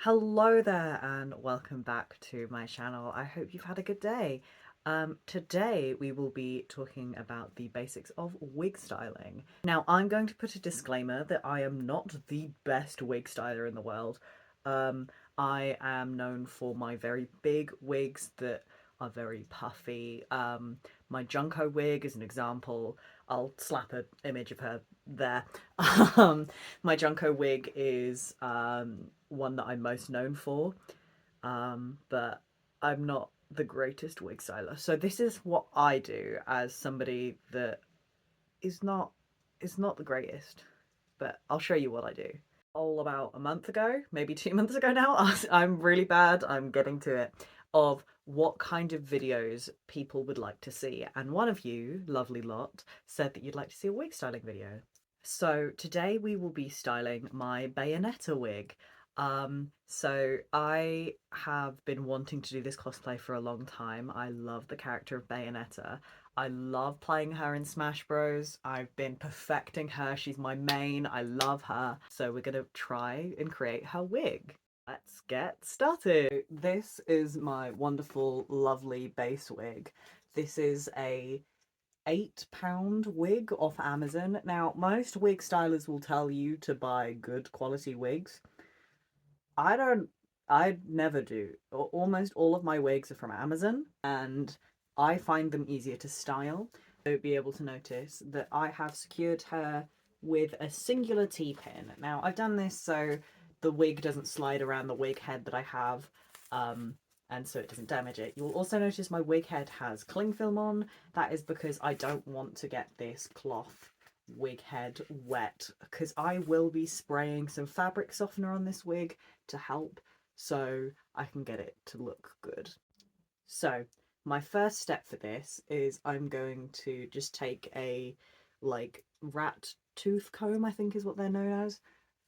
Hello there and welcome back to my channel. I hope you've had a good day. Today we will be talking about the basics of wig styling. Now I'm going to put a disclaimer that I am not the best wig styler in the world. Um, I am known for my very big wigs that are very puffy. My Junko wig is an example. I'll slap an image of her there. My Junko wig is one that I'm most known for, but I'm not the greatest wig styler. So this is what I do as somebody that is not the greatest, but I'll show you what I do. All about a month ago, maybe 2 months ago now, I'm really bad, I'm getting to it, of what kind of videos people would like to see. And one of you, lovely lot, said that you'd like to see a wig styling video. So today we will be styling my Bayonetta wig. So I have been wanting to do this cosplay for a long time. I love the character of Bayonetta. I love playing her in Smash Bros. I've been perfecting her. She's my main. I love her. So we're gonna try and create her wig. Let's get started. This is my wonderful, lovely base wig. This is a £8 wig off Amazon. Now, most wig stylers will tell you to buy good quality wigs. I don't, I never do. Almost all of my wigs are from Amazon, and I find them easier to style. You'll be able to notice that I have secured her with a singular T-pin. Now, I've done this so the wig doesn't slide around the wig head that I have, and so it doesn't damage it. You'll also notice my wig head has cling film on. That is because I don't want to get this cloth wig head wet, because I will be spraying some fabric softener on this wig to help so I can get it to look good. So my first step for this is I'm going to just take a rat tooth comb, I think is what they're known as,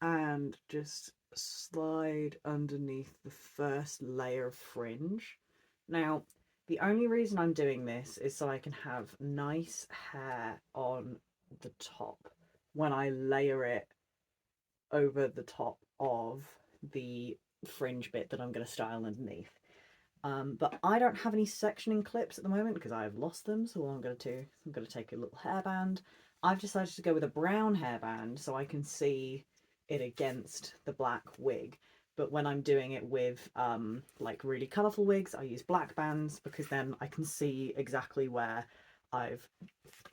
and just slide underneath the first layer of fringe. Now, the only reason I'm doing this is so I can have nice hair on the top when I layer it over the top of the fringe bit that I'm going to style underneath. But I don't have any sectioning clips at the moment because I've lost them. So what I'm going to do, I'm going to take a little hairband. I've decided to go with a brown hairband so I can see it against the black wig. But when I'm doing it with like really colourful wigs, I use black bands because then I can see exactly where I've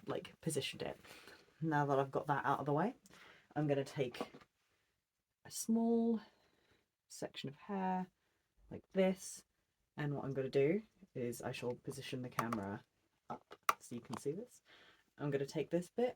like positioned it. Now that I've got that out of the way, I'm going to take a small section of hair like this, and what I'm going to do is I shall position the camera up so you can see this. I'm going to take this bit,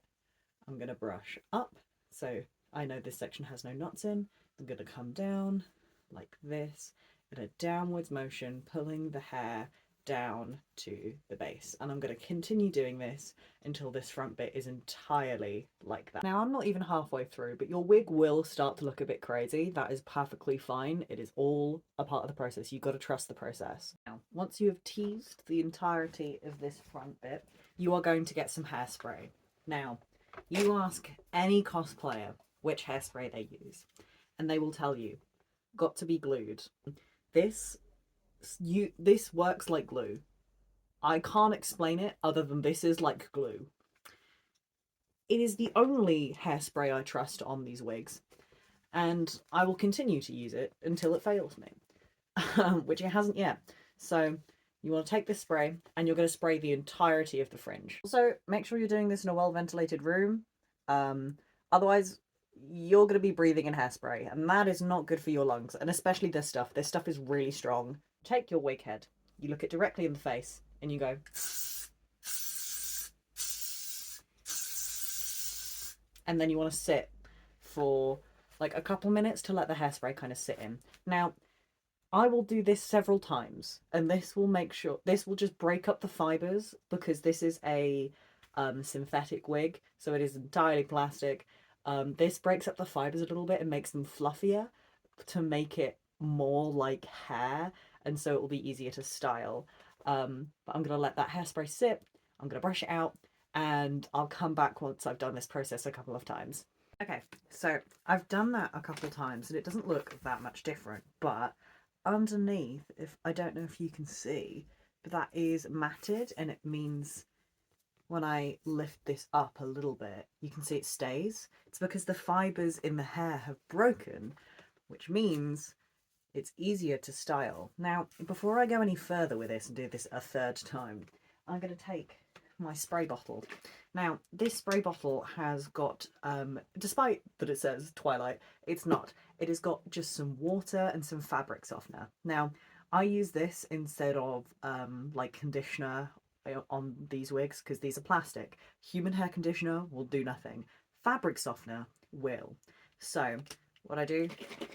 I'm going to brush up so I know this section has no knots in. I'm going to come down like this in a downwards motion, pulling the hair down to the base, and I'm going to continue doing this until this front bit is entirely like that. Now, I'm not even halfway through, but your wig will start to look a bit crazy. That is perfectly fine. It is all a part of the process. You've got to trust the process. Now, once you have teased the entirety of this front bit, you are going to get some hairspray. Now, you ask any cosplayer which hairspray they use, and they will tell you, got to be glued. This works like glue. I can't explain it other than this is like glue. It is the only hairspray I trust on these wigs, and I will continue to use it until it fails me, which it hasn't yet. So you want to take this spray and you're going to spray the entirety of the fringe. Also, make sure you're doing this in a well-ventilated room. Otherwise, you're going to be breathing in hairspray, and that is not good for your lungs, and especially this stuff. This stuff is really strong. Take your wig head, you look it directly in the face, and you go... and then you want to sit for like a couple minutes to let the hairspray kind of sit in. Now, I will do this several times, and this will make sure, this will just break up the fibers, because this is a synthetic wig, so it is entirely plastic. This breaks up the fibers a little bit and makes them fluffier to make it more like hair, and so it will be easier to style. But I'm going to let that hairspray sit, I'm going to brush it out, and I'll come back once I've done this process a couple of times. Okay, so I've done that a couple times and it doesn't look that much different, but underneath, if I don't know if you can see, but that is matted, and it means when I lift this up a little bit, you can see it stays. It's because the fibres in the hair have broken, which means it's easier to style. Now, before I go any further with this and do this a third time, I'm going to take my spray bottle. Now, this spray bottle has got, despite that it says Twilight, it's not. It has got just some water and some fabric softener. Now, I use this instead of like conditioner on these wigs because these are plastic. Human hair conditioner will do nothing. Fabric softener will. So what I do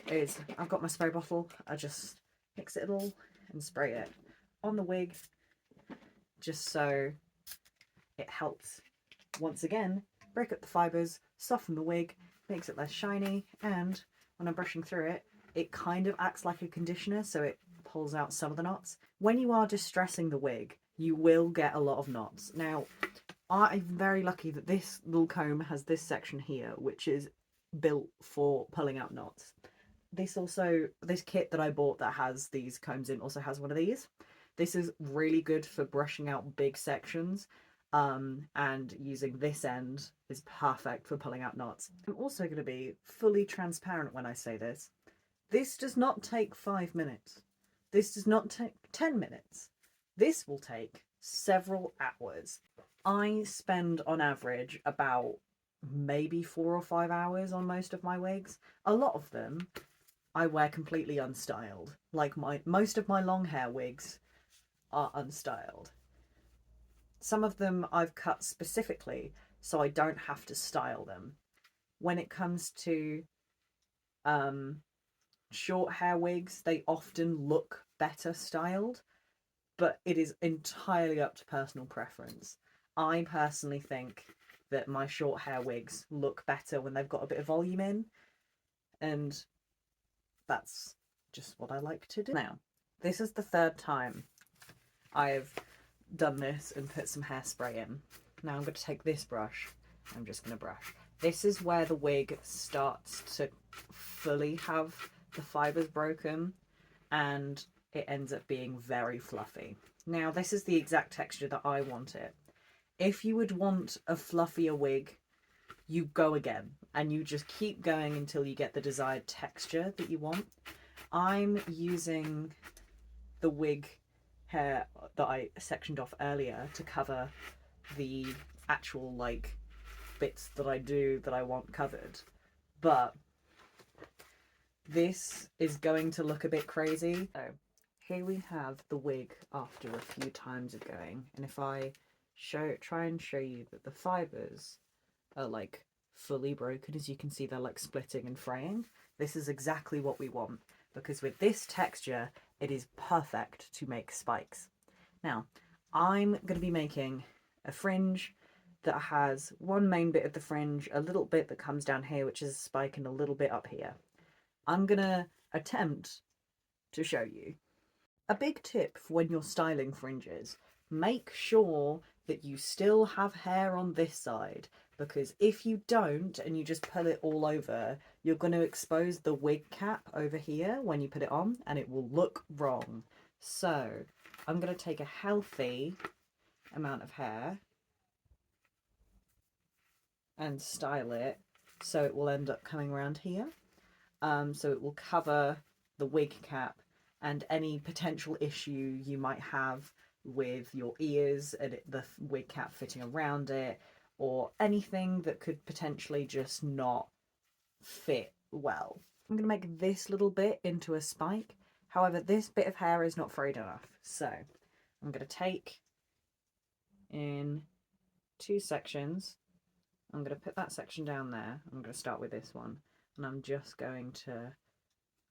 is I've got my spray bottle, I just mix it all and spray it on the wig just so it helps, once again, break up the fibres, soften the wig, makes it less shiny, and when I'm brushing through it, it kind of acts like a conditioner, so it pulls out some of the knots. When you are distressing the wig, you will get a lot of knots. Now, I'm very lucky that this little comb has this section here, which is built for pulling out knots. This kit that I bought that has these combs in also has one of these. This is really good for brushing out big sections, and using this end is perfect for pulling out knots. I'm also going to be fully transparent when I say this. This does not take 5 minutes. This does not take 10 minutes. This will take several hours. I spend on average about maybe 4 or 5 hours on most of my wigs. A lot of them I wear completely unstyled. Like most of my long hair wigs are unstyled. Some of them I've cut specifically so I don't have to style them. When it comes to short hair wigs, they often look better styled, but it is entirely up to personal preference. I personally think that my short hair wigs look better when they've got a bit of volume in, and that's just what I like to do. Now, this is the third time I've done this and put some hairspray in. Now I'm going to take this brush. I'm just going to brush. This is where the wig starts to fully have the fibres broken and it ends up being very fluffy. Now this is the exact texture that I want it. If you would want a fluffier wig, you go again and you just keep going until you get the desired texture that you want. I'm using the wig hair that I sectioned off earlier to cover the actual like bits that I do that I want covered, but this is going to look a bit crazy. So here we have the wig after a few times of going, and if I try and show you that the fibres are like fully broken, as you can see they're like splitting and fraying, this is exactly what we want, because with this texture it is perfect to make spikes. Now I'm going to be making a fringe that has one main bit of the fringe, a little bit that comes down here which is a spike, and a little bit up here. I'm going to attempt to show you. A big tip for when you're styling fringes, make sure that you still have hair on this side, because if you don't and you just pull it all over, you're going to expose the wig cap over here when you put it on and it will look wrong. So I'm going to take a healthy amount of hair and style it so it will end up coming around here. So it will cover the wig cap and any potential issue you might have with your ears and the wig cap fitting around it, or anything that could potentially just not fit well. I'm going to make this little bit into a spike. However, this bit of hair is not frayed enough, so I'm going to take in 2 sections. I'm going to put that section down there. I'm going to start with this one, and I'm just going to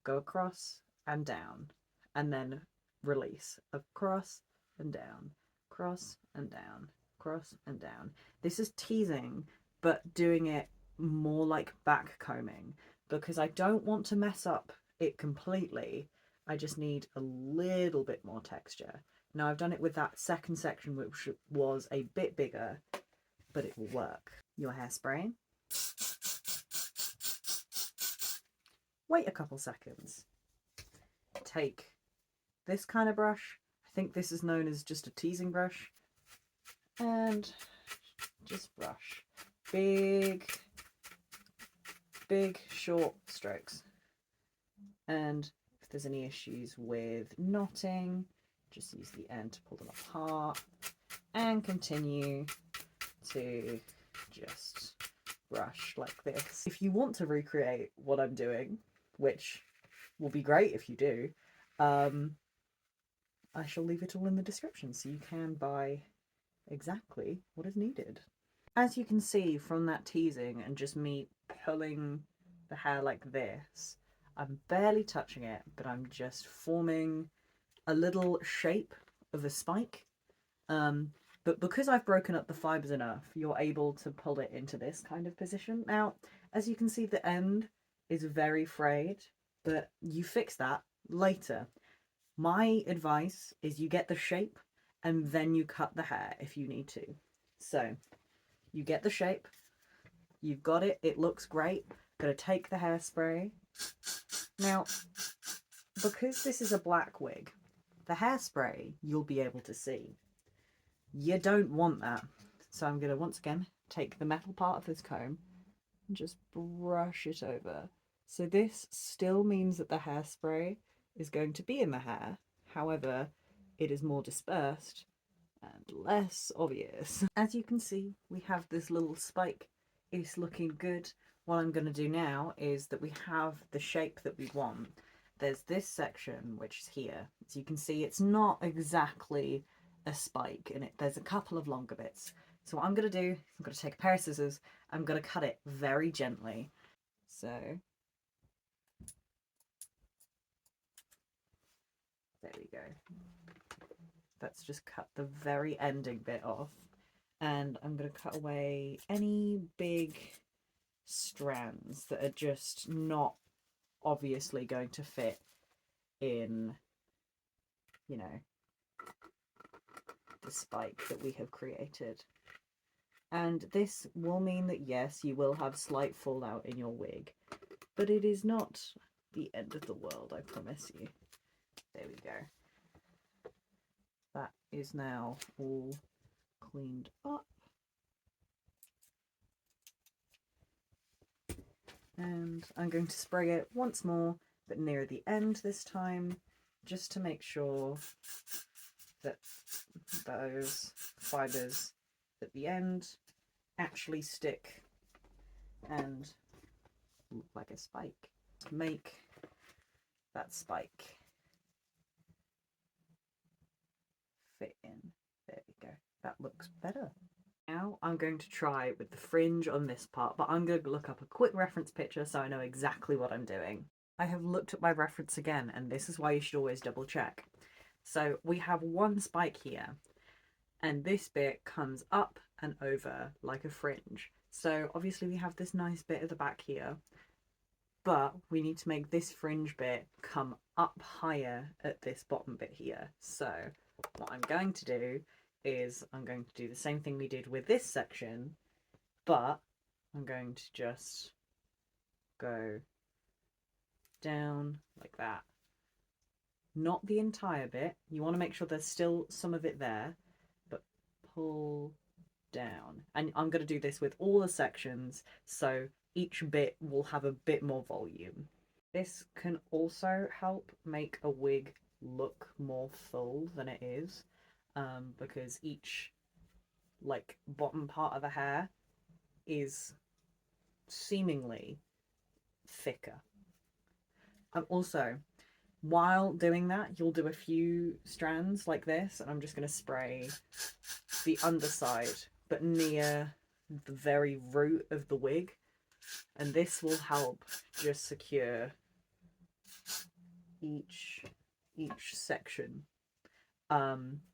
go across and down, and then release. Across and down, cross and down, cross and down. This is teasing, but doing it more like back combing, because I don't want to mess up it completely. I just need a little bit more texture. Now I've done it with that second section, which was a bit bigger, but it will work. Your hairspray. wait a couple seconds. Take this kind of brush. I think this is known as just a teasing brush. And just brush. Big short strokes. And if there's any issues with knotting, just use the end to pull them apart and continue to just brush like this. If you want to recreate what I'm doing, which will be great if you do, I shall leave it all in the description so you can buy exactly what is needed. As you can see from that teasing and just me pulling the hair like this, I'm barely touching it, but I'm just forming a little shape of a spike. But because I've broken up the fibres enough, you're able to pull it into this kind of position. Now, as you can see, the end is very frayed, but you fix that later. My advice is you get the shape and then you cut the hair if you need to. So you get the shape, you've got it, it looks great. Gonna take the hairspray. Now, because this is a black wig, the hairspray you'll be able to see. You don't want that. So I'm gonna once again take the metal part of this comb and just brush it over. So this still means that the hairspray is going to be in the hair. However, it is more dispersed and less obvious. As you can see, we have this little spike. It's looking good. What I'm going to do now is that we have the shape that we want. There's this section, which is here. As you can see, it's not exactly a spike, and there's a couple of longer bits. So what I'm going to do, I'm going to take a pair of scissors, I'm going to cut it very gently. So there we go. Let's just cut the very ending bit off, and I'm going to cut away any big strands that are just not obviously going to fit in, you know, the spike that we have created. And this will mean that yes, you will have slight fallout in your wig, but it is not the end of the world, I promise you. There we go. That is now all cleaned up. And I'm going to spray it once more, but near the end this time, just to make sure that those fibres at the end actually stick and look like a spike. Make that spike fit in. There we go. That looks better. Now I'm going to try with the fringe on this part, but I'm going to look up a quick reference picture so I know exactly what I'm doing. I have looked at my reference again, and this is why you should always double check. So we have one spike here, and this bit comes up and over like a fringe. So obviously we have this nice bit at the back here, but we need to make this fringe bit come up higher at this bottom bit here. So what I'm going to do is I'm going to do the same thing we did with this section, but I'm going to just go down like that. Not the entire bit. You want to make sure there's still some of it there, but pull down. And I'm going to do this with all the sections, so each bit will have a bit more volume. This can also help make a wig look more full than it is, because each like bottom part of the hair is seemingly thicker. And also, while doing that, you'll do a few strands like this, and I'm just going to spray the underside, but near the very root of the wig, and this will help just secure each section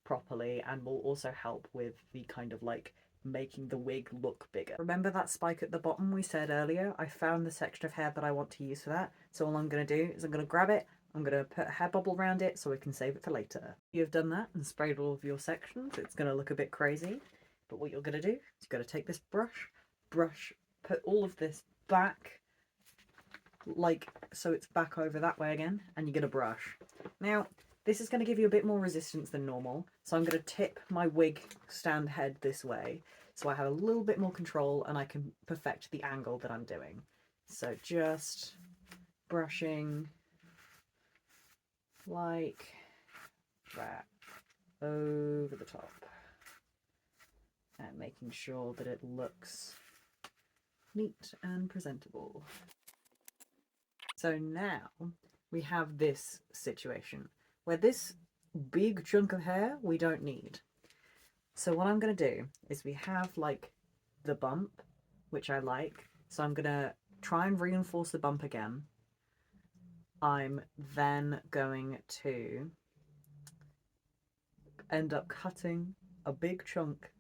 properly, and will also help with the kind of like making the wig look bigger. Remember that spike at the bottom we said earlier? I found the section of hair that I want to use for that, so all I'm going to do is I'm going to grab it, I'm going to put a hair bubble around it so we can save it for later. You've done that and sprayed all of your sections, it's going to look a bit crazy, but what you're going to do is you're going to take this brush, put all of this back like so it's back over that way again, and you get a brush. Now, this is going to give you a bit more resistance than normal, so I'm going to tip my wig stand head this way, so I have a little bit more control and I can perfect the angle that I'm doing. So just brushing like that over the top and making sure that it looks neat and presentable. So now we have this situation where this big chunk of hair we don't need. So what I'm going to do is we have like the bump, which I like. So I'm going to try and reinforce the bump again. I'm then going to end up cutting a big chunk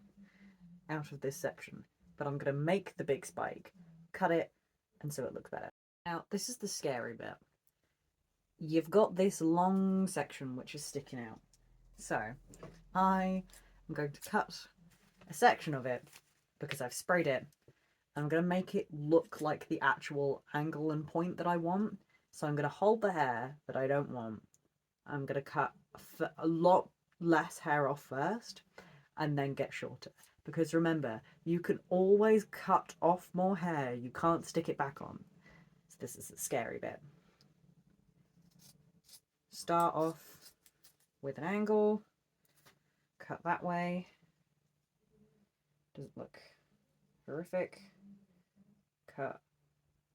out of this section, but I'm going to make the big spike, cut it, and so it looks better. Now, this is the scary bit. You've got this long section which is sticking out. So I am going to cut a section of it because I've sprayed it. I'm going to make it look like the actual angle and point that I want. So I'm going to hold the hair that I don't want. I'm going to cut a lot less hair off first and then get shorter. Because remember, you can always cut off more hair. You can't stick it back on. So this is the scary bit. Start off with an angle, cut that way. Doesn't look horrific. Cut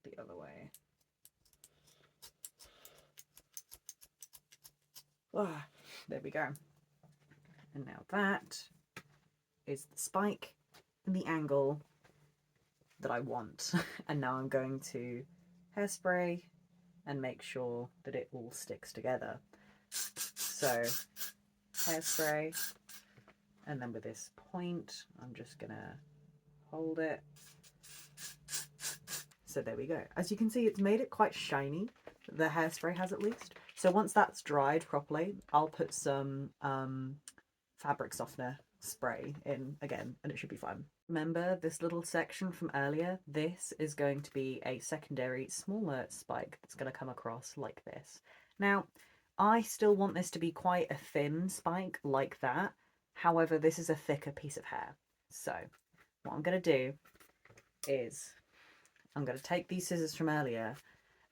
the other way. Ah, there we go. And now that is the spike and the angle that I want. And now I'm going to hairspray and make sure that it all sticks together. So hairspray, and then with this point I'm just gonna hold it. So there we go. As you can see, it's made it quite shiny, the hairspray has at least. So once that's dried properly, I'll put some fabric softener spray in again, and it should be fine. Remember this little section from earlier? This is going to be a secondary smaller spike that's going to come across like this. Now, I still want this to be quite a thin spike like that. However, this is a thicker piece of hair. So what I'm going to do is I'm going to take these scissors from earlier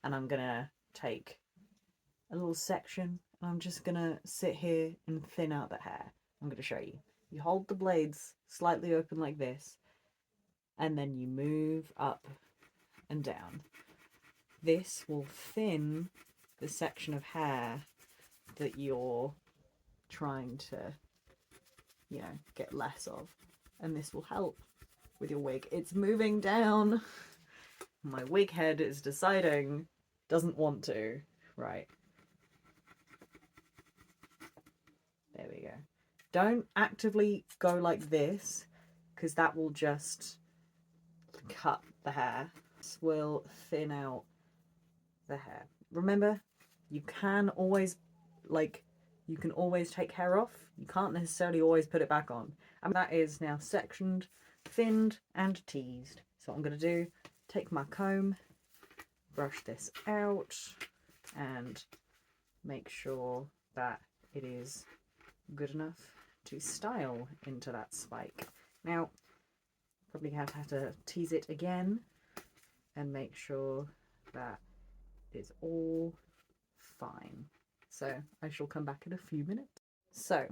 and I'm going to take a little section and I'm just going to sit here and thin out the hair. I'm going to show you. You hold the blades slightly open like this, and then you move up and down. This will thin the section of hair that you're trying to, you know, get less of. And this will help with your wig. It's moving down. My wig head is deciding, doesn't want to. Right. There we go. Don't actively go like this, because that will just cut the hair. This will thin out the hair. Remember, you can always, you can always take hair off. You can't necessarily always put it back on. And that is now sectioned, thinned, and teased. So what I'm going to do, take my comb, brush this out, and make sure that it is good enough to style into that spike. Now, probably have to tease it again and make sure that it's all fine. So I shall come back in a few minutes. So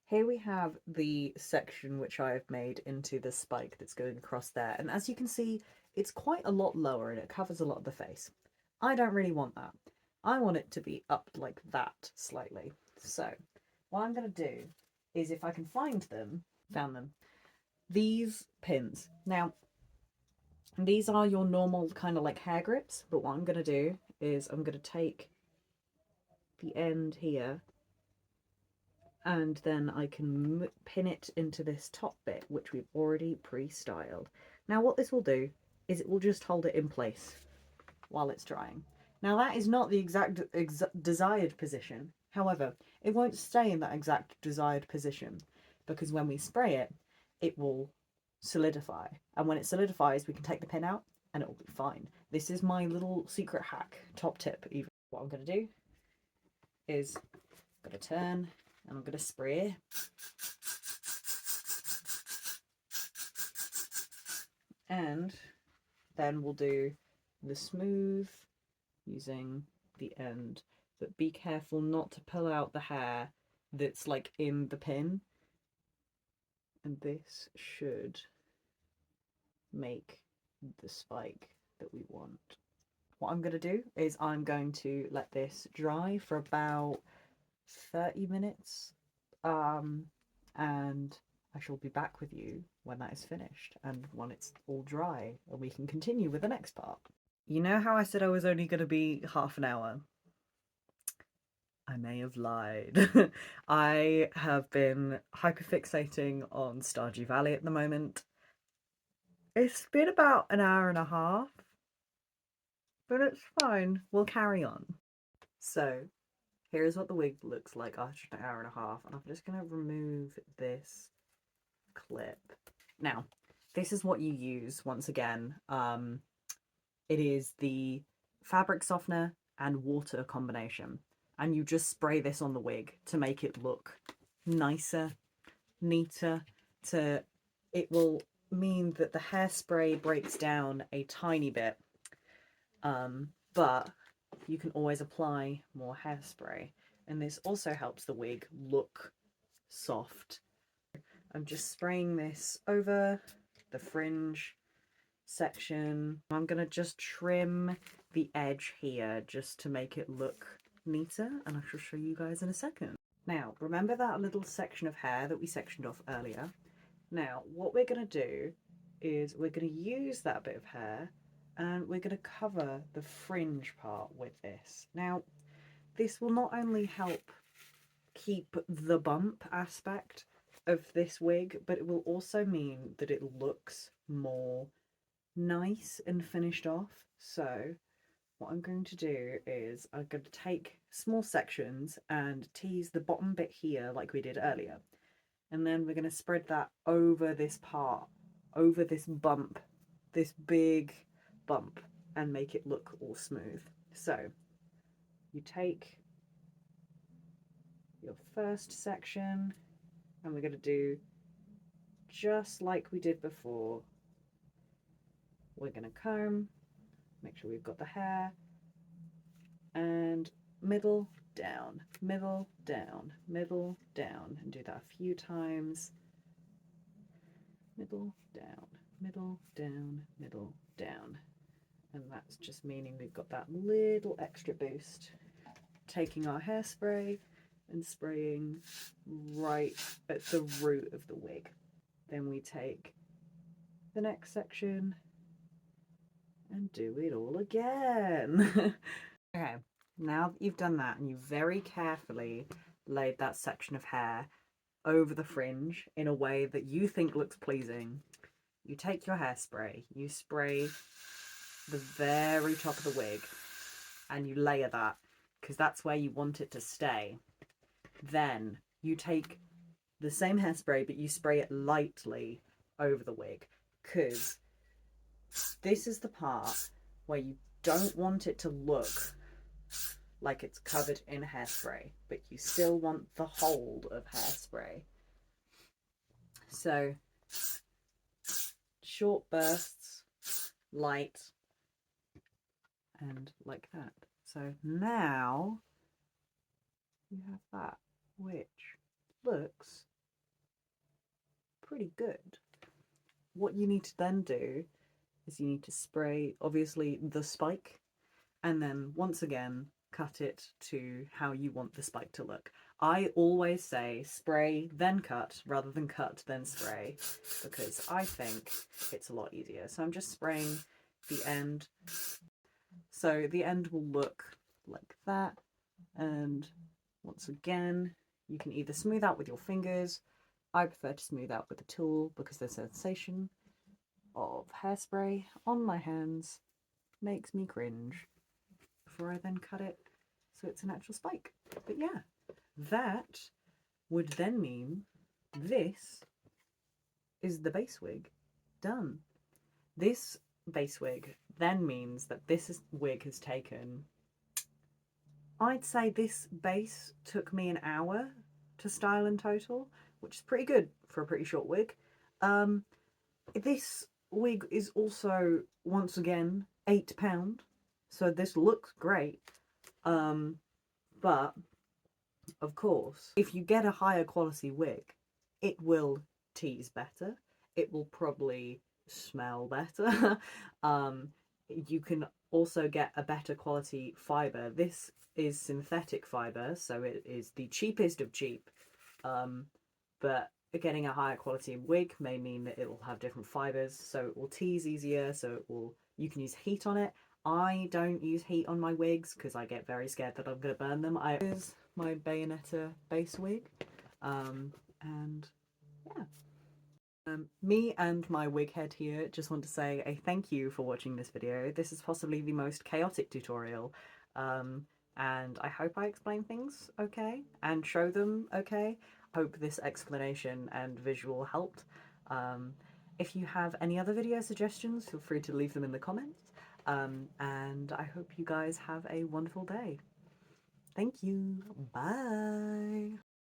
here we have the section which I've made into the spike that's going across there, and as you can see, it's quite a lot lower and it covers a lot of the face. I don't really want that. I want it to be up like that slightly. So what I'm going to do is, if I can find them, found them, these pins. Now, these are your normal kind of like hair grips, but what I'm going to do is I'm going to take the end here and then I can pin it into this top bit, which we've already pre-styled. Now what this will do is it will just hold it in place while it's drying. Now that is not the exact desired position. However, it won't stay in that exact desired position, because when we spray it, it will solidify. And when it solidifies, we can take the pin out and it will be fine. This is my little secret hack, top tip even. What I'm going to do is I'm going to turn and I'm going to spray. And then we'll do the smooth using the end, but be careful not to pull out the hair that's like in the pin, and this should make the spike that we want. What I'm going to do is I'm going to let this dry for about 30 minutes, and I shall be back with you when that is finished and when it's all dry and we can continue with the next part. You know how I said I was only going to be half an hour? I may have lied. I have been hyperfixating on Stardew Valley at the moment. It's been about an hour and a half, but it's fine. We'll carry on. So, here's what the wig looks like after an hour and a half, and I'm just going to remove this clip. Now, this is what you use once again. It is the fabric softener and water combination, and you just spray this on the wig to make it look nicer, neater. It will mean that the hairspray breaks down a tiny bit, but you can always apply more hairspray, and this also helps the wig look soft. I'm just spraying this over the fringe section. I'm gonna just trim the edge here just to make it look neater, and I shall show you guys in a second. Now, remember that little section of hair that we sectioned off earlier? Now, what we're gonna do is we're gonna use that bit of hair and we're gonna cover the fringe part with this. Now, this will not only help keep the bump aspect of this wig, but it will also mean that it looks more nice and finished off. So what I'm going to do is I'm going to take small sections and tease the bottom bit here like we did earlier, and then we're going to spread that over this part, over this bump, this big bump, and make it look all smooth. So you take your first section and we're going to do just like we did before. We're going to comb, make sure we've got the hair, and middle down, middle down, middle down, and do that a few times. Middle down, middle down, middle down. And that's just meaning we've got that little extra boost. Taking our hairspray and spraying right at the root of the wig. Then we take the next section and do it all again. Okay, now that you've done that and you very carefully laid that section of hair over the fringe in a way that you think looks pleasing, you take your hairspray, you spray the very top of the wig and you layer that because that's where you want it to stay. Then you take the same hairspray but you spray it lightly over the wig, because this is the part where you don't want it to look like it's covered in hairspray, but you still want the hold of hairspray. So short bursts, light, and like that. So now you have that, which looks pretty good. What you need to then do is you need to spray, obviously, the spike, and then once again cut it to how you want the spike to look. I always say spray then cut rather than cut then spray, because I think it's a lot easier. So I'm just spraying the end. So the end will look like that, and once again you can either smooth out with your fingers. I prefer to smooth out with a tool because the sensation of hairspray on my hands makes me cringe before I then cut it so it's an actual spike. But yeah, that would then mean this is the base wig done. This base wig then means that wig has taken, I'd say this base took me an hour to style in total, which is pretty good for a pretty short wig. This wig is also, once again, £8, so this looks great. But, of course, if you get a higher quality wig, it will tease better. It will probably smell better. You can also get a better quality fibre. This is synthetic fibre, so it is the cheapest of cheap. But getting a higher quality wig may mean that it will have different fibres, so it will tease easier, so you can use heat on it. I don't use heat on my wigs because I get very scared that I'm going to burn them. Here's my Bayonetta base wig, and yeah. Me and my wig head here just want to say a thank you for watching this video. This is possibly the most chaotic tutorial, and I hope I explain things okay and show them okay. Hope this explanation and visual helped. If you have any other video suggestions, feel free to leave them in the comments, and I hope you guys have a wonderful day. Thank you. Bye.